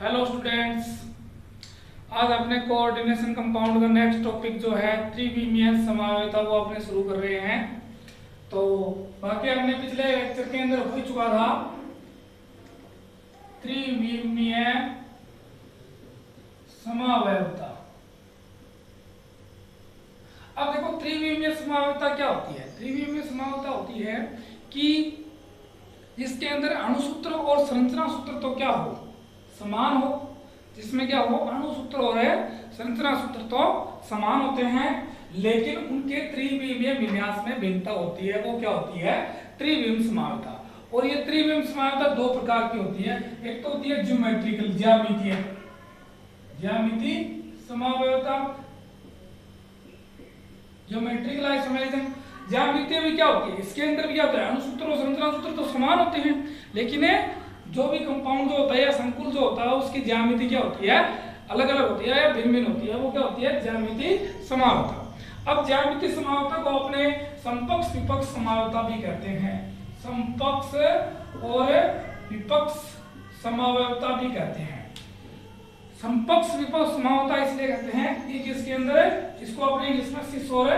Hello students, आज अपने coordination compound का नेक्स्ट टॉपिक जो है त्रिविमीय समवायता वो अपने शुरू कर रहे हैं। तो बाकी हमने पिछले लेक्चर के अंदर हो चुका था त्रिविमीय समवायता। अब देखो त्रिविमीय समवायता क्या होती है। त्रिविमीय समवायता होती है कि इसके अंदर अणुसूत्र और संरचना सूत्र तो क्या हो, समान हो, जिसमें क्या हो अणुसूत्र और संरचना सूत्र तो समान होते हैं, लेकिन उनके त्रिविमीय विन्यास में भिन्नता होती है। वो क्या होती है, त्रिविमीय समवायता। और ये त्रिविमीय समवायता दो प्रकार की होती है। एक तो होती है ज्योमेट्रिकल, ज्यामितीय समवायता, ज्योमेट्रिकल आइसोमेरिज्म। ज्यामितीय में क्या होती है, इसके अंदर भी क्या होता है, अणुसूत्र और संरचना सूत्र तो समान होते हैं, लेकिन जो भी कंपाउंड जो होता है या संकुल जो होता है उसकी ज्यामिति क्या होती है, अलग अलग होती है या भिन्न भिन्न होती है। वो क्या होती है, ज्यामितीय समवायता। अब ज्यामितीय समवायता को अपने समपक्ष विपक्ष समवायता भी कहते हैं। समपक्ष और विपक्ष समवायता भी कहते हैं। समपक्ष विपक्ष समवायता इसलिए कहते हैं कि जिसके अंदर इसको अपने इंग्लिश में सिस और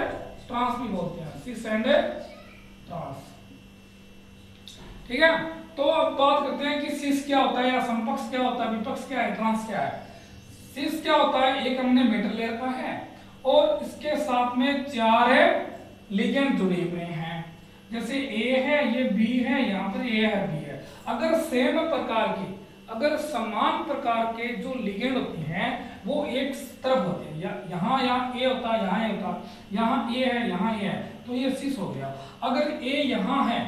ट्रांस भी बोलते हैं, सिस एंड ट्रांस। ठीक है, तो अब बात करते हैं कि सिस क्या होता है या समपक्ष क्या होता है, विपक्ष क्या है, ट्रांस क्या है। सिस क्या होता है, एक हमने मेटल ले रखा है और इसके साथ में चार लिगेंड जुड़े हुए हैं। जैसे ए है, ये बी है, यहाँ पर ए है, बी है। अगर सेम प्रकार के, अगर समान प्रकार के जो लिगेंड होते हैं वो एक तरफ होते हैं, यहाँ ए होता है, यहाँ ए होता है, यहाँ ए है, यहाँ ए है, तो ये सिस हो गया। अगर ए यहाँ है,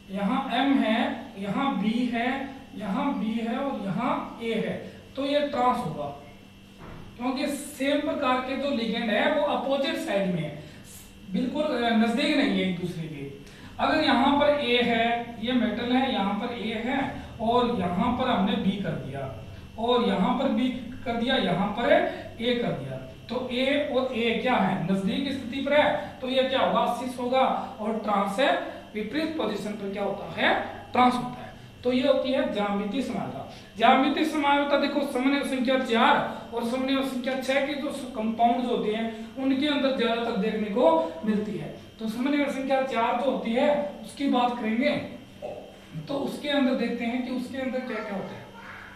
यहाँ M है, यहाँ B है, यहाँ B है और यहाँ A है, तो ये ट्रांस होगा, क्योंकि सेम प्रकार के जो लिगेंड है वो अपोजिट साइड में है, बिल्कुल नजदीक नहीं है एक दूसरे के। अगर यहाँ पर A है, ये मेटल है, यहाँ पर A है और यहाँ पर हमने B कर दिया और यहाँ पर B कर दिया, यहाँ पर A कर दिया, तो A और A क्या है, नजदीक स्थिति पर है, तो ये क्या होगा, सिस होगा। और ट्रांस है, विपरीत पोजीशन पर क्या होता है, ट्रांस होता है। तो ये होती है ज्यामितीय समवायता। ज्यामितीय समवायता देखो समन्वय संख्या 4 और समन्वय संख्या 6 के जो कंपाउंड होते हैं उनके अंदर ज्यादातर देखने को मिलती है। तो समन्वय संख्या 4 जो होती है उसकी बात करेंगे, तो उसके अंदर देखते हैं कि उसके अंदर क्या क्या होता है।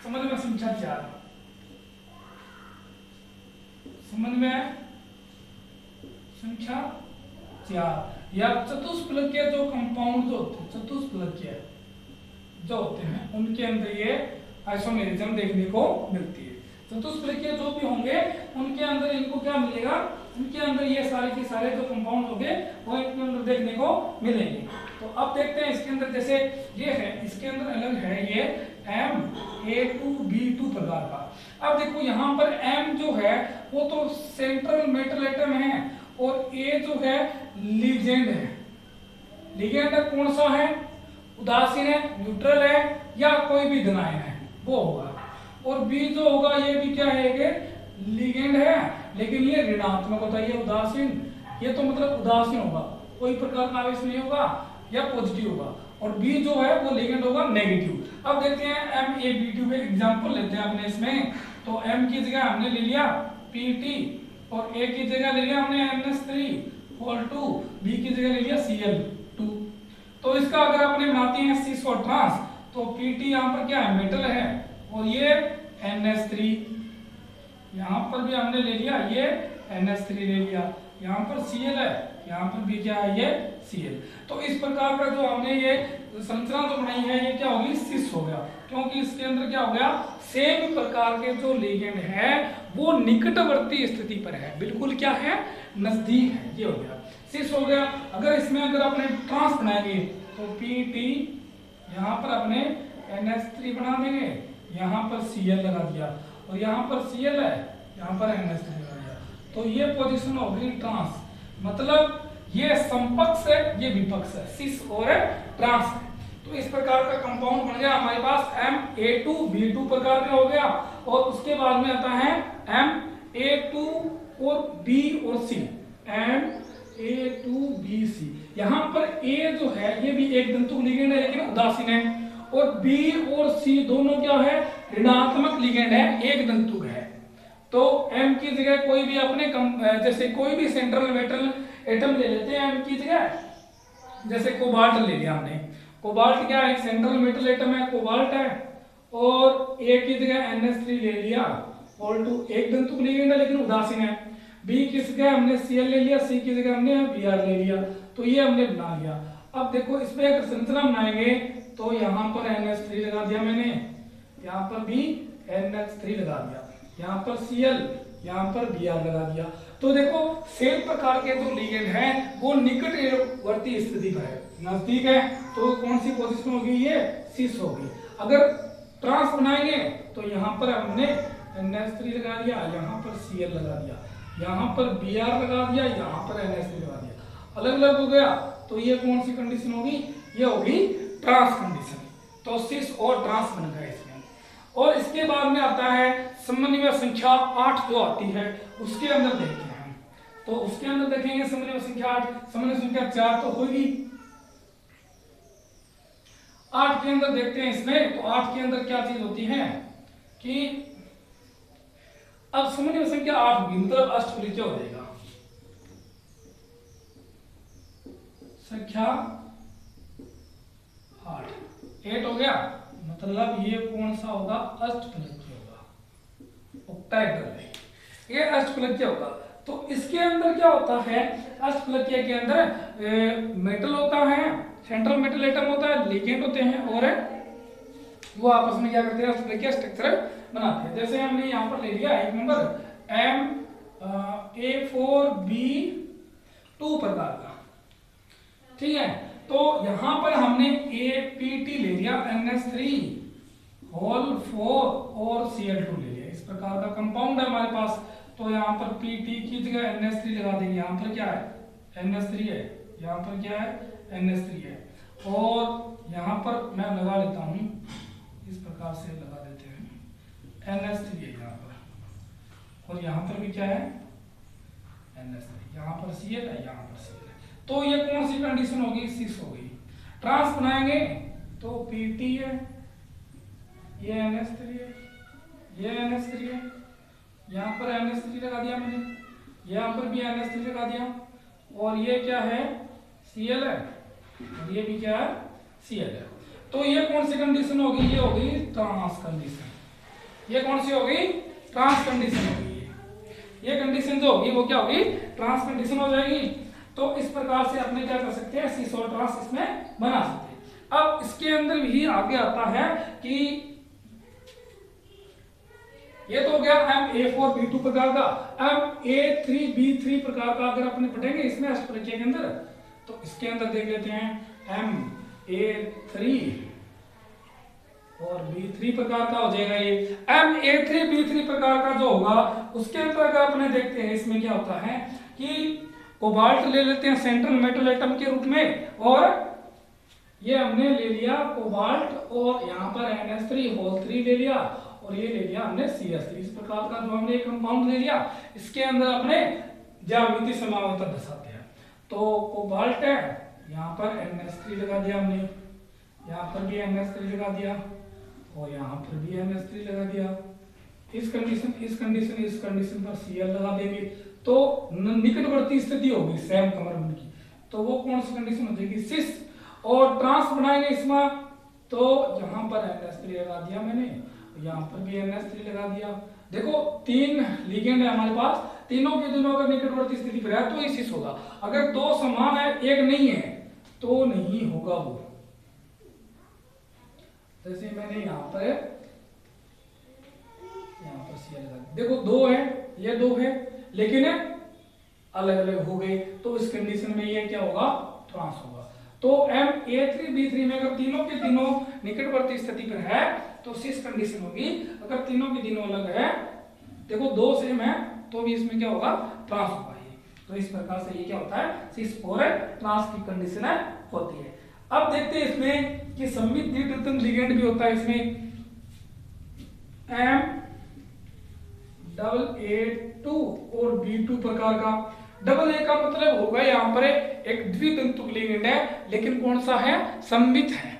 समन्वय संख्या 4, समन्वय संख्या 4 या चतुष्फलकीय जो कंपाउंड जो होते हैं, चतुष्फलकीय जो होते हैं उनके अंदर ये आइसोमेरिज्म देखने को मिलती है। चतुष्फलकीय जो भी होंगे उनके अंदर इनको क्या मिलेगा, उनके अंदर ये सारे के सारे जो कंपाउंड होंगे वो इनके अंदर देखने को मिलेंगे। तो अब देखते हैं इसके अंदर, जैसे ये है, इसके अंदर अलग है ये Ma2B2 प्रकार का। अब देखो यहाँ पर M जो है वो तो सेंट्रल मेटल एटम है और A जो है लिगेंड है। लिगेंड कौन सा है, उदासीन है, न्यूट्रल है या कोई भी धनायन है वो होगा। और B जो होगा ये भी क्या है, एक लिगेंड है लेकिन ये ऋणात्मक होता है, ये उदासीन, ये तो मतलब उदासीन होगा, कोई प्रकार का आवेश नहीं होगा या पॉजिटिव होगा। और B जो है वो लिगेंड होगा नेगेटिव। अब देखते हैं MaB2 का एग्जांपल लेते हैं अपने इसमें। तो M की जगह हमने ले लिया Pt और A की जगह ले लिया हमने NS3 B की जगह ले लिया Cl2। तो इसका अगर अपने बनाते हैं सिस और ट्रांस, तो Pt यहाँ पर क्या है, मेटल है और ये NS3, यहाँ पर भी हमने ले लिया ये NS3 ले लिया, यहाँ पर Cl है, यहाँ पर भी क्या है, ये Cl। तो इस प्रकार का जो हमने ये संरचना जो बनाई है ये क्या होगी, सिस हो गया, क्योंकि इसके अंदर क्या हो गया, सेम प्रकार के जो लिगेंड है वो निकटवर्ती स्थिति पर है, बिल्कुल क्या है, नजदीक है, ये हो गया, सिस हो गया। अगर इसमें अगर अपने ट्रांस बनाएंगे तो Pt यहाँ पर अपने NS3 बना देंगे, यहाँ पर Cl लगा दिया और यहाँ पर Cl है, यहाँ पर NS3 लगा दिया, तो ये पोजीशन हो गई ट्रांस। मतलब ये समपक्ष है, ये विपक्ष है, सिस और ट्रांस है। तो इस प्रकार का कंपाउंड बन गया हमारे पास Ma2B2 प्रकार का हो गया। और उसके बाद में आता है Ma2 और B और C, Ma2BC। यहाँ पर A जो है ये भी एक दंतु लिगेंड है लेकिन उदासीन है, और B और C दोनों क्या है, ऋणात्मक लिगेंड है, एक दंतुक है, तो M की जगह कोई भी अपने जैसे कोई भी सेंट्रल मेटल एटम ले लेते हैं M की जगह, जैसे कोबाल्ट ले लिया हमने। कोबाल्ट क्या है, एक सेंट्रल मेटल एटम है, कोबाल्ट है, और A की जगह NH3 ले लिया, ऑल टू एक दंतुक लिगेंड है लेकिन उदासीन है। B की जगह हमने Cl ले लिया, C की जगह हमने Br ले लिया, तो ये हमने बना लिया। अब देखो इसमें अगर संरचना बनाएंगे तो यहाँ पर NH3 लगा दिया मैंने, यहाँ पर भी NH3 लगा दिया, यहाँ पर Cl, यहाँ पर Br लगा दिया। तो देखो सेम प्रकार के जो लिगेंड हैं वो निकटवर्ती स्थिति पर है, नजदीक है, तो कौन सी पोजीशन होगी, ये सिस होगी। अगर ट्रांस बनाएंगे तो यहाँ पर हमने NH3 लगा दिया, यहाँ पर Cl लगा दिया, यहाँ पर Br लगा दिया, यहाँ पर NH3 लगा दिया, अलग अलग हो गया, तो ये कौन सी कंडीशन होगी, ये होगी ट्रांस कंडीशन। तो सिस और ट्रांस बन गया इसमें। और इसके बाद में आता है समन्वय संख्या 8 जो आती है, उसके अंदर देखते हैं। तो उसके अंदर देखेंगे समन्वय संख्या 8, समन्वय संख्या 4 तो होगी, 8 के अंदर देखते हैं इसमें। तो 8 के अंदर क्या चीज होती है कि अब समन्वय संख्या 8 होगी, मतलब अष्टफलित हो जाएगा, संख्या 8 हो गया, मतलब ये कौन सा होगा, अष्टफलकीय होगा, ऑक्टाहेड्रल है, ये अष्टफलकीय होगा। तो इसके अंदर क्या होता है, अष्टफलकीय के अंदर मेटल होता है, सेंट्रल मेटल एटम होता है, लिगेंड होते हैं, और वो आपस में क्या करते हैं, अष्टफलकीय स्ट्रक्चर बनाते हैं। जैसे हमने यहाँ पर ले लिया एक नंबर A4B2 प्रकार का, ठीक है। तो यहां पर हमने APT ले लिया, NH3 होल 4 और Cl2 ले लिया, इस प्रकार का कंपाउंड है हमारे पास। तो यहाँ पर PT की जगह NH3 लगा देंगे, यहाँ पर क्या है, NH3 है, यहाँ पर क्या है, NH3 है, और यहाँ पर मैं लगा लेता हूँ, इस प्रकार से लगा देते हैं, NH3 है यहाँ पर, और यहाँ पर भी क्या है, NH3, यहाँ पर Cl है, यहाँ पर Cl है। तो ये कौन सी कंडीशन होगी, सिस होगी। ट्रांस बनाएंगे तो PT है, ये NH3 है, ये NH3 है, यहाँ पर NH3 लगा दिया मैंने, यहाँ पर भी NH3 लगा दिया, और ये क्या है, Cl है, और ये भी क्या है, Cl है। तो ये कौन सी कंडीशन होगी, ये होगी ट्रांस कंडीशन। ये कौन सी होगी, ट्रांस कंडीशन होगी। ये कंडीशन जो होगी वो क्या होगी, ट्रांस कंडीशन हो जाएगी। तो इस प्रकार से अपने क्या कर सकते हैं, सिस और ट्रांस इसमें बना सकते हैं। अब इसके अंदर भी आगे आता है कि ये तो हो गया MA4B2 प्रकार का। MA3B3 प्रकार का अगर अपने पढ़ेंगे इसमें अष्टफलकीय के अंदर, तो इसके अंदर देख लेते हैं MA3 और B3 प्रकार का हो जाएगा। ये MA3B3 प्रकार का जो होगा उसके अंदर अगर अपने देखते हैं इसमें क्या होता है कि कोबाल्ट ले लेते हैं सेंट्रल मेटल एटम के रूप में, और ये हमने ले लिया कोबाल्ट, और यहाँ पर NH3 होल 3 ले लिया, और ये ले लिया हमने CS3। इस प्रकार का जो हमने एक कंपाउंड ले लिया, इसके अंदर अपने ज्यामितीय समावता दर्शाते हैं। तो कोबाल्ट है, यहाँ पर NH3 लगा दिया हमने, यहाँ पर भी NH3 लगा दिया, और यहाँ पर भी NH3 लगा दिया। इस कंडीशन पर Cl लगा देंगे, तो निकटवर्ती स्थिति होगी सेम कमरबंद की, तो वो कौन सी कंडीशन हो जाएगी, सिस। और ट्रांस बनाएंगे इसमें, तो यहाँ पर NH3 लगा दिया मैंने, यहाँ पर भी NH3 लगा दिया। देखो 3 लिगेंड है हमारे पास, तीनों के तीनों अगर निकटवर्ती स्थिति पर है तो ये सिस होगा। अगर 2 समान है एक नहीं है तो नहीं होगा वो। जैसे मैंने यहाँ पर Cl लगा दिया, देखो 2 है, ये 2 है, लेकिन अलग अलग हो गए, तो इस कंडीशन में ये क्या होगा, ट्रांस होगा। तो MA3B3 में अगर तीनों के तीनों निकटवर्ती स्थिति पर है तो सिस कंडीशन होगी। अगर तीनों के तीनों अलग है, देखो 2 सेम है, तो भी इसमें क्या होगा, ट्रांस होगा। तो इस प्रकार से ये क्या होता है, सिस और ट्रांस की कंडीशन होती है। अब देखते हैं इसमें कि सममित द्वितीयक लिगेंड भी होता है इसमें, AA2 और B2 प्रकार का। डबल ए का मतलब होगा यहाँ पर एक द्वितंतुक लिगेंड है, लेकिन कौन सा है, सममित है।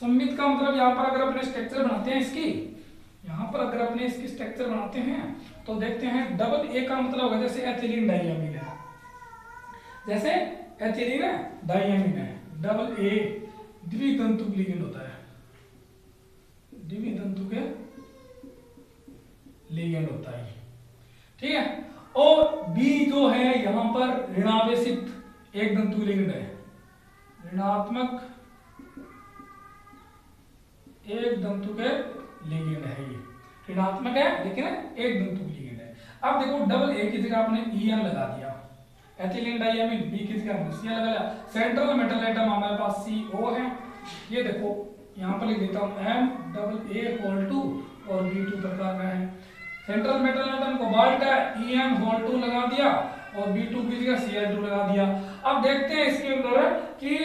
सममित का मतलब यहाँ पर अगर अपने स्ट्रक्चर बनाते हैं इसकी, यहाँ पर अगर अपने इसकी स्ट्रक्चर बनाते हैं तो देखते हैं डबल ए का मतलब होगा जैसे एथिलीन डाइअमीन है, जैसे एथिलीन है डाइअमीन है, डबल ए द्वितंतुक लिगेंड होता है, द्वितंतुक लिगेंड होता है, ठीक है। और बी जो है यहाँ पर ऋणावेशित एक दंतु लिगेंड है, ऋणात्मक एक दंतु के लिगेंड है, ये ऋणात्मक है लेकिन एक दंतु लिगेंड है। अब देखो डबल ए की जगह आपने ईएन लगा दिया, एथिलीन डाइअमीन, बी की जगह हमने सी लगा लिया, सेंट्रल मेटल एटम हमारे पास CO है, ये देखो यहाँ पर लिख देता हूँ M AA2 और B2 प्रकार का है। सेंट्रल मेटल एटम कोबाल्ट है, EM2 लगा दिया और B2 की जगह Cl2 लगा दिया। अब देखते हैं इसके अंदर कि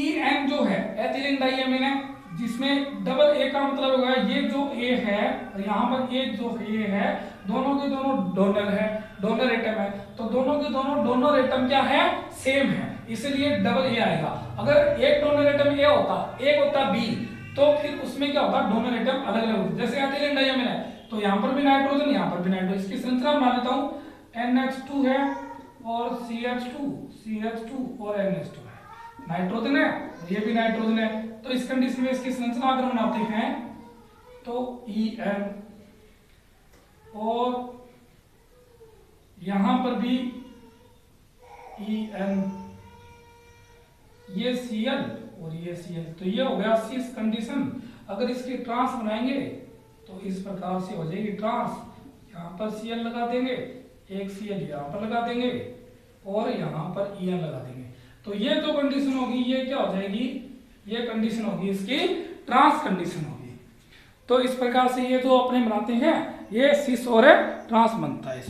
EN जो है एथिलीन डाइअमीन है, जिसमें डबल ए का मतलब होगा ये जो ए है और यहाँ पर ये जो ए है दोनों के दोनों डोनर है, डोनर एटम है, तो दोनों के दोनों डोनर एटम क्या है, सेम है, इसलिए डबल ए आएगा। अगर एक डोनर एटम ए होता, एक होता बी, तो फिर उसमें क्या होता, डोनर एटम अलग अलग होते। जैसे एथिलीन डाइअमीन है तो यहाँ पर भी नाइट्रोजन, यहाँ पर भी नाइट्रोजन, इसकी संरचना बना देता हूँ, NH2 है और CH2 और NH2 है, नाइट्रोजन है, ये भी नाइट्रोजन है, तो इस कंडीशन में इसकी संरचना अगर बनाते हैं तो EN और यहां पर भी EN, ये Cl और ये Cl, तो ये हो गया सिस कंडीशन। अगर इसकी ट्रांस बनाएंगे तो इस प्रकार से हो जाएगी ट्रांस, यहाँ पर Cl लगा देंगे, एक Cl यहाँ पर लगा देंगे और यहाँ पर EN लगा देंगे, तो ये जो कंडीशन होगी ये क्या हो जाएगी, ये कंडीशन होगी इसकी ट्रांस कंडीशन होगी। तो इस प्रकार से ये जो अपने बनाते हैं ये सिस और ट्रांस बनता है।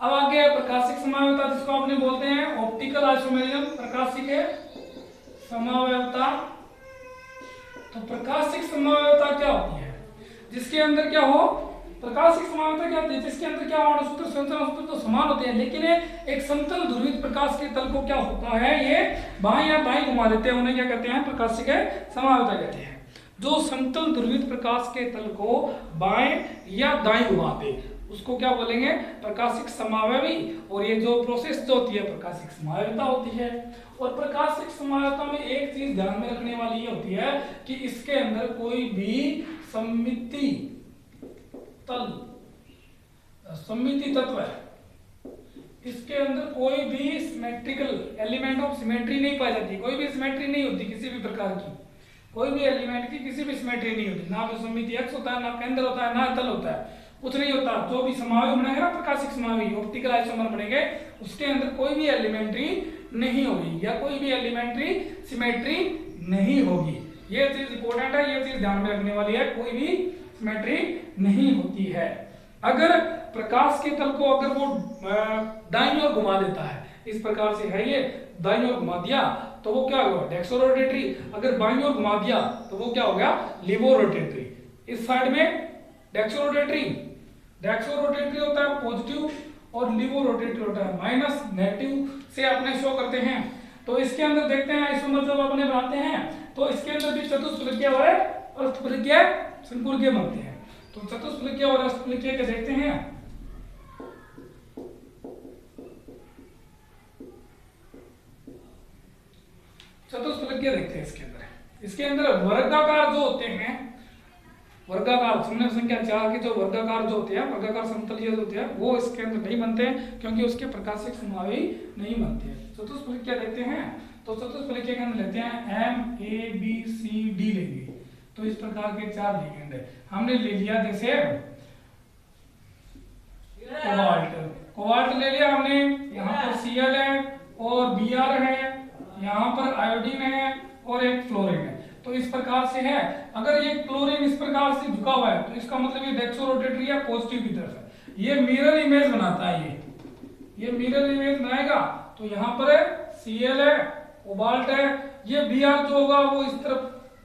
अब आगे प्रकाशिक समावयवता, जिसको आपने बोलते हैं ऑप्टिकल आइसोमेरिज्म, प्रकाशिक समावयवता। तो प्रकाशिक समावयवता क्या होती है, जिसके अंदर क्या हो, प्रकाशिक समावयवता क्या होती है, जिसके अंदर क्या सूत्र संरचना सूत्र तो समान होते हैं, लेकिन एक समतल ध्रुवित प्रकाश के तल को क्या होता है, ये बाएं या दाएं घुमा देते हैं, उन्हें क्या कहते हैं, प्रकाशिक समावयवता कहते हैं। जो समतल ध्रुवित प्रकाश के तल को बाएं या दाएं घुमाते उसको क्या बोलेंगे, प्रकाशिक समावयवी। और ये जो प्रोसेस जो होती है प्रकाशिक समावयवता होती है। और प्रकाशिक समावयवता में एक चीज ध्यान में रखने वाली ये होती है कि इसके अंदर कोई भी सममिति तत्व है, इसके अंदर कोई भी सिमेट्रिकल एलिमेंट ऑफ सिमेट्री नहीं पाई जाती, कोई भी सिमेट्री नहीं होती किसी भी प्रकार की, कोई भी एलिमेंट की किसी भी सिमेट्री नहीं होती, ना तो सममिति x होता है, ना केंद्र होता है, ना तल होता है, कुछ नहीं होता। जो भी समावयव बनेगा ना प्रकाशिक समावयवी ऑप्टिकल आइसोमर बनेंगे, उसके अंदर कोई भी एलिमेंट्री नहीं होगी या कोई भी एलिमेंट्री सिमेट्री नहीं होगी। ये चीज इंपॉर्टेंट है, ये चीज ध्यान में रखने वाली है, कोई भी सिमेट्री नहीं होती है। अगर प्रकाश के तल को अगर वो दाईं ओर घुमा देता है, इस प्रकार से है ये, दाईं ओर घुमा दिया तो वो क्या होगा, डेक्सोरोटेटरी। अगर बाईं ओर घुमा दिया तो वो क्या हो गया, लिबोरोटेटरी। इस साइड में डेक्सोरोटेटरी होता है पॉजिटिव और लिबोरोटेटरी होता है माइनस, नेगेटिव से अपने शो करते हैं। तो इसके अंदर देखते हैं आइसोमर जब अपने बनाते हैं तो इसके अंदर भी चतुष्फलकीय और अष्टफलकीय संकुलकीय बनते हैं। तो चतुष्फलकीय और अष्टफलकीय के देखते हैं। चतुष्फलकीय देखते हैं इसके अंदर वर्गाकार जो होते हैं, वर्गाकार शून्य संख्या 4 के जो वर्गाकार जो होते हैं, वर्गाकार समतलीय जो होते हैं, वो इसके अंदर नहीं बनते हैं क्योंकि उसके प्रकाशिक समावयवी नहीं बनते हैं। चतुष्फलकीय देखते हैं तो चतुष्फलकीय के अंदर लेते हैं MABCD लेंगे, तो इस प्रकार के 4 लिगेंड है हमने ले लिया। जैसे कोबाल्ट ले लिया हमने, यहाँ पर Cl है और Br है, यहाँ पर आयोडीन है और एक फ्लोरीन है। तो इस प्रकार से है, अगर ये क्लोरीन इस प्रकार से झुका हुआ है तो इसका मतलब ये डेक्सोरोटेटरी है, पॉजिटिव की तरफ है। ये मिरर इमेज बनाता है, ये मिरर इमेज बनाएगा। तो यहाँ पर है Cl है, कोबाल्ट है, ये Br जो होगा वो इस तरफ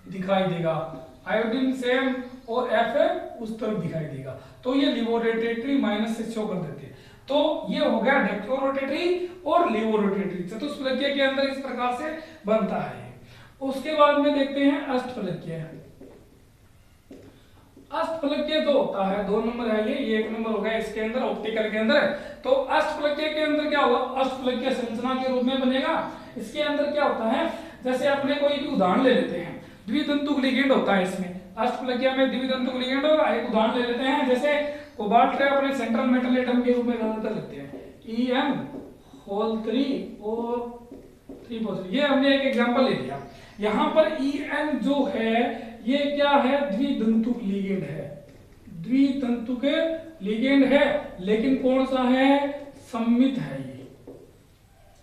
दिखाई देगा, आयोडीन सेम और F है उस तरफ दिखाई देगा। तो ये लिबोरोटेटरी माइनस से शो कर देते हैं। तो ये हो गया डेक्सोरोटेटरी और लिबोरोटेटरी, चतुष्फलकीय के अंदर इस प्रकार से बनता है। उसके बाद में देखते हैं अष्टफलकीय। अष्टफलकीय तो होता है 2 नंबर है, ये 1 नंबर हो गया इसके अंदर ऑप्टिकल के अंदर। तो अष्टफलकीय के अंदर क्या होगा, अष्टफलकीय संरचना के रूप में बनेगा। इसके अंदर क्या होता है, जैसे अपने कोई भी उदाहरण ले लेते हैं, द्वितंतुक लिगेंड होता है इसमें, अष्टफलकीय में द्वितंतुक लिगेंड होगा। एक उदाहरण ले लेते हैं, जैसे कोबाल्ट है अपने सेंट्रल मेटल एटम के रूप में ज्यादातर लेते हैं, EN होल 3 और 3 पॉजिटिव। ये हमने एक एग्जांपल ले लिया। यहाँ पर EN जो है ये क्या है, द्वितंतुक लिगेंड है, द्वितंतुक लिगेंड है, लेकिन कौन सा है, सममित है ये।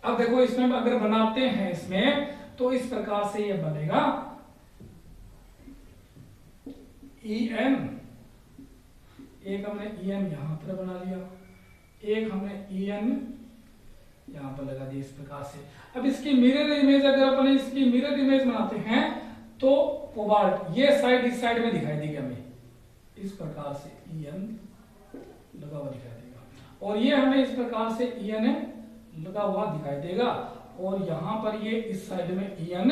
अब देखो इसमें अगर बनाते हैं इसमें तो इस प्रकार से ये बनेगा EN, एक हमने EN यहां पर बना लिया, एक हमने EN यहां पर लगा दिया इस प्रकार से। अब इसकी मिरर इमेज अगर अपन इसकी मिरर इमेज बनाते हैं तो कोबाल्ट ये साइड इस साइड में दिखाई देगी हमें, इस प्रकार से EN लगा हुआ दिखाई देगा, और ये हमें इस प्रकार से EN लगा हुआ दिखाई देगा, और यहाँ पर ये इस साइड में EN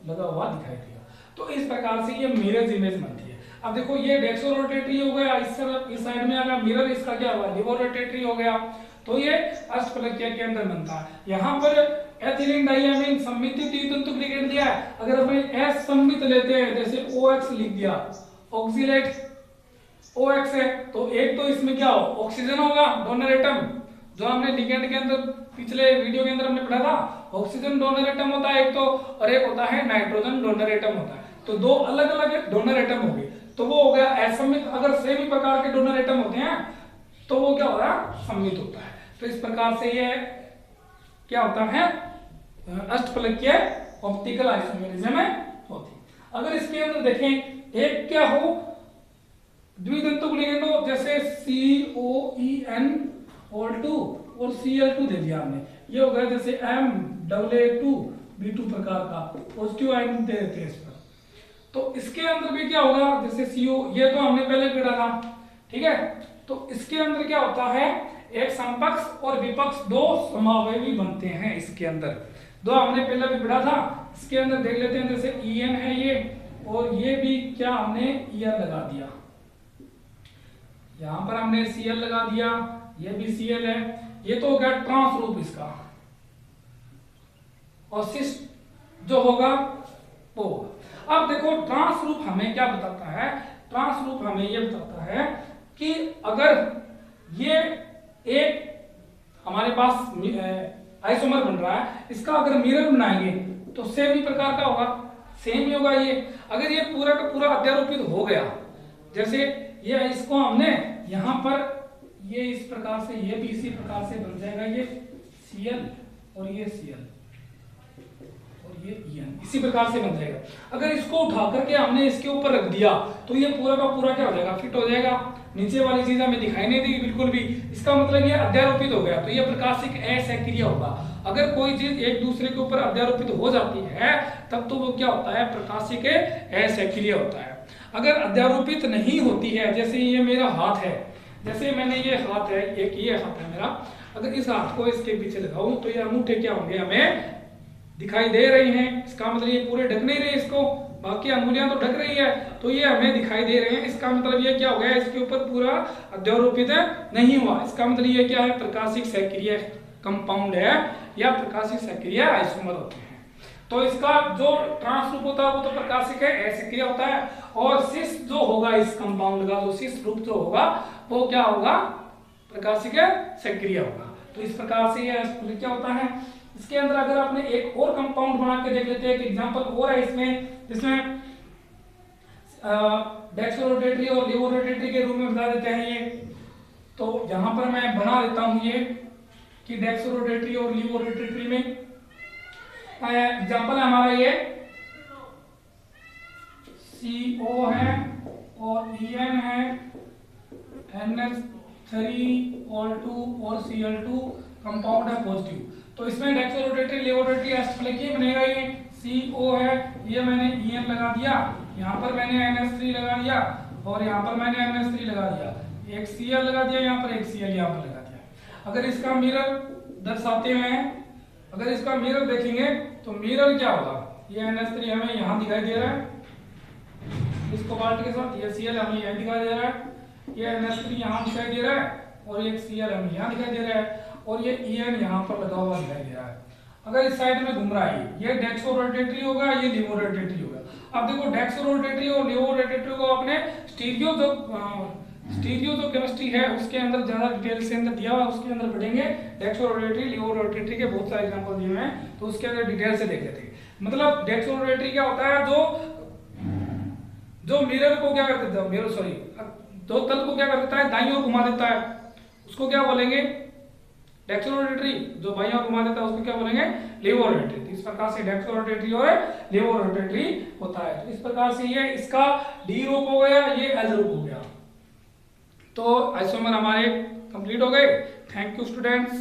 लगा हुआ दिखाई देगा। तो इस प्रकार से ये मिरर इमेज बनती है। अब देखो ये डेक्सो रोटेटरी हो गया, इस साइड में अगर मिरर इसका क्या हुआ, लिवो रोटेटरी हो गया। तो ये अष्टफलकीय के अंदर बनता है। यहाँ पर एथिलीन डाइअमीन सममित द्वितंतुक लिगेंड दिया है, अगर अपन असममित लेते हैं जैसे OX लिख दिया, ऑक्सिलेट OX है, तो एक तो इसमें क्या हो, ऑक्सीजन होगा डोनर एटम, जो हमने लिगेंड के अंदर पिछले वीडियो के अंदर हमने पढ़ा था, ऑक्सीजन डोनर एटम होता है एक तो, और एक होता है नाइट्रोजन डोनर एटम होता है। तो 2 अलग अलग डोनर एटम हो गए, तो वो हो गया असममित। अगर सेम ही प्रकार के डोनर एटम होते हैं तो वो क्या होता है, सममित होता है। तो इस प्रकार से ये क्या होता है, अष्टफलकीय ऑप्टिकल आइसोमेरिज्म में होती। अगर इसके अंदर देखें एक क्या हो, द्वितंतुक लिगेंड हो, जैसे COEN और 2 और Cl2 दे दिया हमने, ये हो गया जैसे MAA2B2 प्रकार का पॉजिटिव आयन दे देते हैं इस पर। तो इसके अंदर भी क्या होगा, जैसे CO, ये तो हमने पहले पढ़ा था, ठीक है। तो इसके अंदर क्या होता है, एक समपक्ष और विपक्ष 2 समावयवी बनते हैं इसके अंदर, 2 हमने पहले भी पढ़ा था। इसके अंदर देख लेते हैं, जैसे EN है ये, और ये भी क्या हमने EN लगा दिया, यहां पर हमने Cl लगा दिया, ये भी Cl है, ये तो हो गया ट्रांस रूप इसका, और सिस जो होगा वो। अब देखो ट्रांस रूप हमें क्या बताता है, ट्रांस रूप हमें ये बताता है कि अगर ये एक हमारे पास आइसोमर बन रहा है, इसका अगर मिरर बनाएंगे तो सेम ही प्रकार का होगा, सेम ही होगा ये। अगर ये पूरा का पूरा अध्यारोपित हो गया, जैसे ये इसको हमने यहाँ पर ये इस प्रकार से, ये भी इसी प्रकार से बन जाएगा, ये Cl और ये Cl और ये EN इसी प्रकार से बन जाएगा। अगर इसको उठा करके हमने इसके ऊपर रख दिया तो ये पूरा का पूरा क्या हो जाएगा, फिट हो जाएगा, नीचे वाली चीज हमें दिखाई नहीं देगी बिल्कुल भी। इसका मतलब ये अध्यारोपित हो गया, तो ये प्रकाशिक असक्रिय होगा। अगर कोई चीज एक दूसरे के ऊपर अध्यारोपित हो जाती है तब तो वो क्या होता है, प्रकाशिक असक्रिय होता है। अगर अध्यारोपित नहीं होती है, जैसे ये मेरा हाथ है, जैसे मैंने ये हाथ है, एक ये हाथ है मेरा, अगर इस हाथ को इसके पीछे लगाऊं तो ये अंगूठे क्या होंगे, हमें दिखाई दे रही हैं। इसका मतलब ये पूरे ढक नहीं रहे इसको, बाकी अंगुलियां तो ढक रही है, तो ये हमें दिखाई दे रहे हैं। इसका मतलब ये क्या हो गया, इसके ऊपर पूरा अध्यारोपित नहीं हुआ। इसका मतलब ये क्या है, प्रकाशिक सक्रिय कंपाउंड है या प्रकाशिक सक्रिय आइसोमर होते हैं। तो इसका जो ट्रांस रूप होता है वो तो प्रकाशिक है, असक्रिय होता है, और सिस जो होगा इस कंपाउंड का, जो सिस रूप जो होगा वो क्या होगा, प्रकाशिक सक्रिय होगा। तो इस प्रकार से ये क्या होता है। इसके अंदर अगर आपने एक और कंपाउंड बना के देख लेते हैं, एक एग्जांपल और है इसमें, जिसमें डेक्सो रोटेटरी और लिवो रोटेटरी के रूप में बता देते हैं ये। तो यहां पर मैं बना देता हूं ये कि डेक्सो रोटेटरी और लिवो रोटेटरी में एग्जांपल है हमारा ये CO है और EN है, NH3 और 2 और Cl2 कंपाउंड है पॉजिटिव। तो इसमें डेक्सो रोटेटरी लिवो रोटेटरी अष्टफलकीय बनेगा। ये CO है, ये मैंने EN लगा दिया, यहाँ पर मैंने NH3 लगा दिया और यहाँ पर मैंने NH3 लगा दिया, एक Cl लगा दिया यहाँ पर, एक Cl यहाँ पर लगा दिया। अगर इसका मिरर दर्शाते हैं, अगर इसका मिरर देखेंगे तो मिरर क्या होगा, ये NH3 हमें यहाँ दिखाई दे रहा है इस कोबाल्ट के साथ, ये Cl हमें यहाँ दिखाई दे रहा है, ये NH3 यहाँ दिखाई दे रहा है और एक Cl हमें यहाँ दिखाई दे रहा है और ये En यहाँ पर लगा हुआ दिखाई दे रहा है। अगर इस साइड में घूम रहा है ये डेक्सो रोटेटरी होगा, ये लिवो रोटेटरी होगा। अब देखो डेक्सो रोटेटरी और लिवो रोटेटरी को अपने स्टीरियो जो केमिस्ट्री है उसके अंदर ज्यादा डिटेल से अंदर दिया हुआ, उसके अंदर पढ़ेंगे। डेक्सो रोटेटरी लिवो रोटेटरी के बहुत सारे एग्जांपल दिए हुए हैं, तो उसके अंदर डिटेल से देख लेते हैं। मतलब डेक्सो रोटेटरी क्या होता है, जो मिरर को क्या कर देता है, दो तल को क्या कर देता है, दाईं ओर घुमा देता है, उसको क्या बोलेंगे, डेक्सो रोटेटरी। जो बाईं ओर घुमा देता है उसको क्या बोलेंगे, लिवो रोटेटरी। इस प्रकार से डेक्सो रोटेटरी और लिवो रोटेटरी होता है। तो इस प्रकार से ये इसका डी रूप हो गया, ये एल रूप हो गया। तो आइसोमर हमारे कंप्लीट हो गए। Thank you students.